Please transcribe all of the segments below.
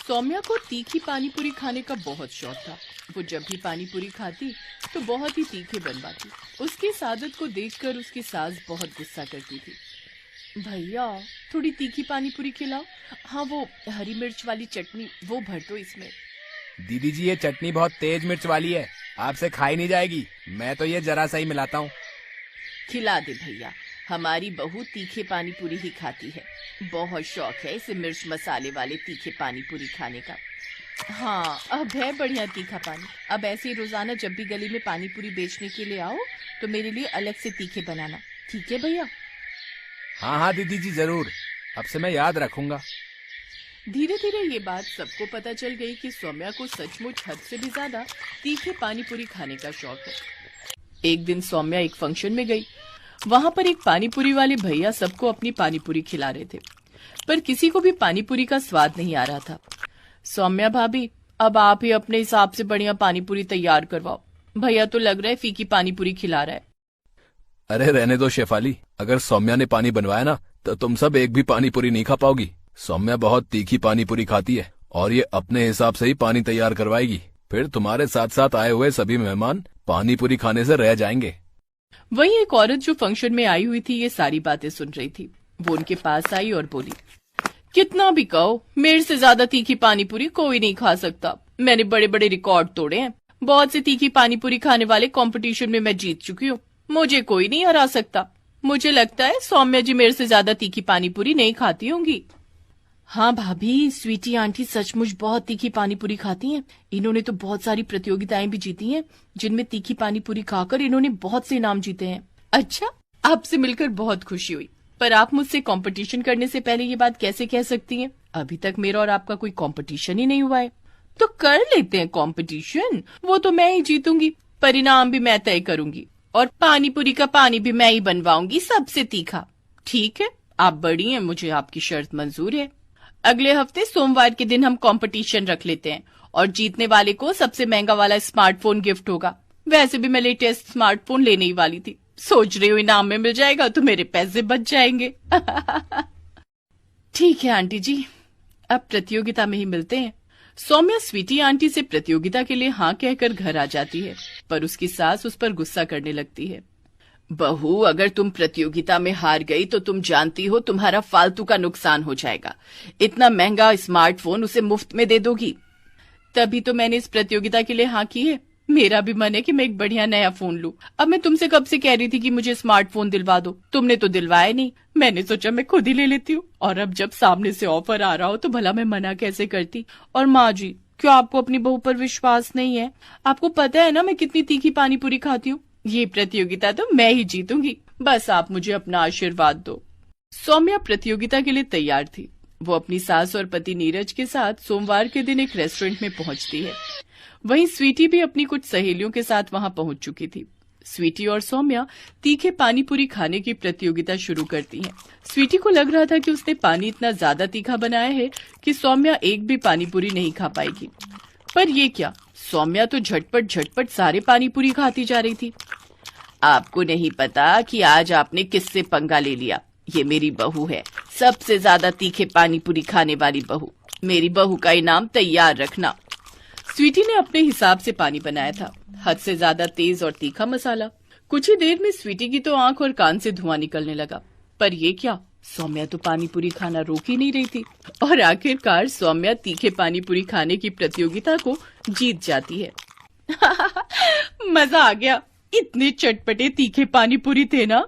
सौम्या को तीखी पानी पूरी खाने का बहुत शौक था। वो जब भी पानी पूरी खाती तो बहुत ही तीखे बनवाती। उसकी इस आदत को देखकर उसकी सास बहुत गुस्सा करती थी। भैया थोड़ी तीखी पानी पूरी खिलाओ। हाँ वो हरी मिर्च वाली चटनी वो भर दो इसमें। दीदी जी ये चटनी बहुत तेज मिर्च वाली है, आपसे खाई नहीं जाएगी। मैं तो ये जरा सा ही मिलाता हूँ। खिला दे भैया, हमारी बहू तीखे पानी पूरी ही खाती है। बहुत शौक है इसे मिर्च मसाले वाले तीखे पानी पूरी खाने का। हाँ अब है बढ़िया तीखा पानी। अब ऐसे ही रोजाना जब भी गली में पानी पूरी बेचने के लिए आओ तो मेरे लिए अलग से तीखे बनाना, ठीक है भैया? हाँ हाँ दीदी जी जरूर, अब से मैं याद रखूंगा। धीरे धीरे ये बात सबको पता चल गई कि सौम्या को सचमुच हद से भी ज्यादा तीखे पानी पूरी खाने का शौक है। एक दिन सौम्या एक फंक्शन में गई। वहां पर एक पानी पूरी वाले भैया सबको अपनी पानी पूरी खिला रहे थे, पर किसी को भी पानी पूरी का स्वाद नहीं आ रहा था। सौम्या भाभी, अब आप ही अपने हिसाब से बढ़िया पानी पूरी तैयार करवाओ। भैया तो लग रहा है फीकी पानी पूरी खिला रहा है। अरे रहने दो शेफाली, अगर सौम्या ने पानी बनवाया ना तो तुम सब एक भी पानी पूरी नहीं खा पाओगी। सौम्या बहुत तीखी पानी पूरी खाती है और ये अपने हिसाब से ही पानी तैयार करवाएगी। फिर तुम्हारे साथ साथ आए हुए सभी मेहमान पानी पूरी खाने से रह जाएंगे। वहीं एक औरत जो फंक्शन में आई हुई थी ये सारी बातें सुन रही थी। वो उनके पास आई और बोली, कितना भी कहो मेरे से ज्यादा तीखी पानी पूरी कोई नहीं खा सकता। मैंने बड़े बड़े रिकॉर्ड तोड़े हैं। बहुत से तीखी पानी पूरी खाने वाले कंपटीशन में मैं जीत चुकी हूँ। मुझे कोई नहीं हरा सकता। मुझे लगता है सौम्या जी मेरे से ज्यादा तीखी पानी पूरी नहीं खाती होंगी। हाँ भाभी, स्वीटी आंटी सचमुच बहुत तीखी पानी पूरी खाती हैं। इन्होंने तो बहुत सारी प्रतियोगिताएं भी जीती हैं, जिनमें तीखी पानी पूरी खाकर इन्होंने बहुत से इनाम जीते हैं। अच्छा, आपसे मिलकर बहुत खुशी हुई, पर आप मुझसे कंपटीशन करने से पहले ये बात कैसे कह सकती हैं? अभी तक मेरा और आपका कोई कंपटीशन ही नहीं हुआ है। तो कर लेते हैं कंपटीशन। वो तो मैं ही जीतूंगी, परिणाम भी मैं तय करूंगी और पानी पूरी का पानी भी मैं ही बनवाऊंगी सबसे तीखा। ठीक है, आप बड़ी हैं, मुझे आपकी शर्त मंजूर है। अगले हफ्ते सोमवार के दिन हम कंपटीशन रख लेते हैं और जीतने वाले को सबसे महंगा वाला स्मार्टफोन गिफ्ट होगा। वैसे भी मैं लेटेस्ट स्मार्टफोन लेने ही वाली थी। सोच रही हूँ इनाम में मिल जाएगा तो मेरे पैसे बच जाएंगे। ठीक है आंटी जी, अब प्रतियोगिता में ही मिलते हैं। सौम्या स्वीटी आंटी से प्रतियोगिता के लिए हाँ कहकर घर आ जाती है, पर उसकी सास उस पर गुस्सा करने लगती है। बहू, अगर तुम प्रतियोगिता में हार गई तो तुम जानती हो तुम्हारा फालतू का नुकसान हो जाएगा। इतना महंगा स्मार्टफोन उसे मुफ्त में दे दोगी। तभी तो मैंने इस प्रतियोगिता के लिए हाँ की है। मेरा भी मन है कि मैं एक बढ़िया नया फोन लूं। अब मैं तुमसे कब से कह रही थी कि मुझे स्मार्टफोन दिलवा दो, तुमने तो दिलवाया नहीं। मैंने सोचा मैं खुद ही ले लेती हूँ, और अब जब सामने से ऑफर आ रहा हो तो भला मैं मना कैसे करती। और माँ जी, क्यों आपको अपनी बहू पर विश्वास नहीं है? आपको पता है ना मैं कितनी तीखी पानी पूरी खाती हूँ। ये प्रतियोगिता तो मैं ही जीतूंगी, बस आप मुझे अपना आशीर्वाद दो। सौम्या प्रतियोगिता के लिए तैयार थी। वो अपनी सास और पति नीरज के साथ सोमवार के दिन एक रेस्टोरेंट में पहुंचती है। वहीं स्वीटी भी अपनी कुछ सहेलियों के साथ वहां पहुंच चुकी थी। स्वीटी और सौम्या तीखे पानी पूरी खाने की प्रतियोगिता शुरू करती हैं। स्वीटी को लग रहा था कि उसने पानी इतना ज्यादा तीखा बनाया है कि सौम्या एक भी पानी पूरी नहीं खा पाएगी। पर ये क्या, सौम्या तो झटपट झटपट सारे पानी पूरी खाती जा रही थी। आपको नहीं पता कि आज आपने किससे पंगा ले लिया। ये मेरी बहू है, सबसे ज्यादा तीखे पानी पूरी खाने वाली बहू। मेरी बहू का इनाम तैयार रखना। स्वीटी ने अपने हिसाब से पानी बनाया था, हद से ज्यादा तेज और तीखा मसाला। कुछ ही देर में स्वीटी की तो आंख और कान से धुआं निकलने लगा। पर ये क्या, सौम्या तो पानी पूरी खाना रोक ही नहीं रही थी, और आखिरकार सौम्या तीखे पानी पूरी खाने की प्रतियोगिता को जीत जाती है। मजा आ गया, इतने चटपटे तीखे पानी पूरी थे ना।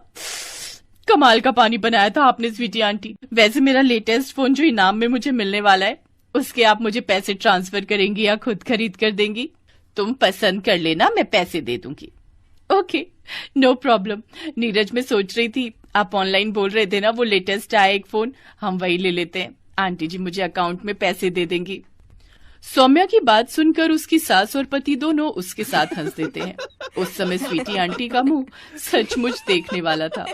कमाल का पानी बनाया था आपने स्वीटी आंटी। वैसे मेरा लेटेस्ट फोन जो इनाम में मुझे मिलने वाला है, उसके आप मुझे पैसे ट्रांसफर करेंगी या खुद खरीद कर देंगी? तुम पसंद कर लेना, मैं पैसे दे दूंगी। Okay, no problem. नीरज में सोच रही थी, आप ऑनलाइन बोल रहे थे ना वो लेटेस्ट आया एक फोन, हम वही ले लेते हैं। आंटी जी मुझे अकाउंट में पैसे दे देंगी। सौम्या की बात सुनकर उसकी सास और पति दोनों उसके साथ हंस देते हैं। उस समय स्वीटी आंटी का मुंह सचमुच देखने वाला था।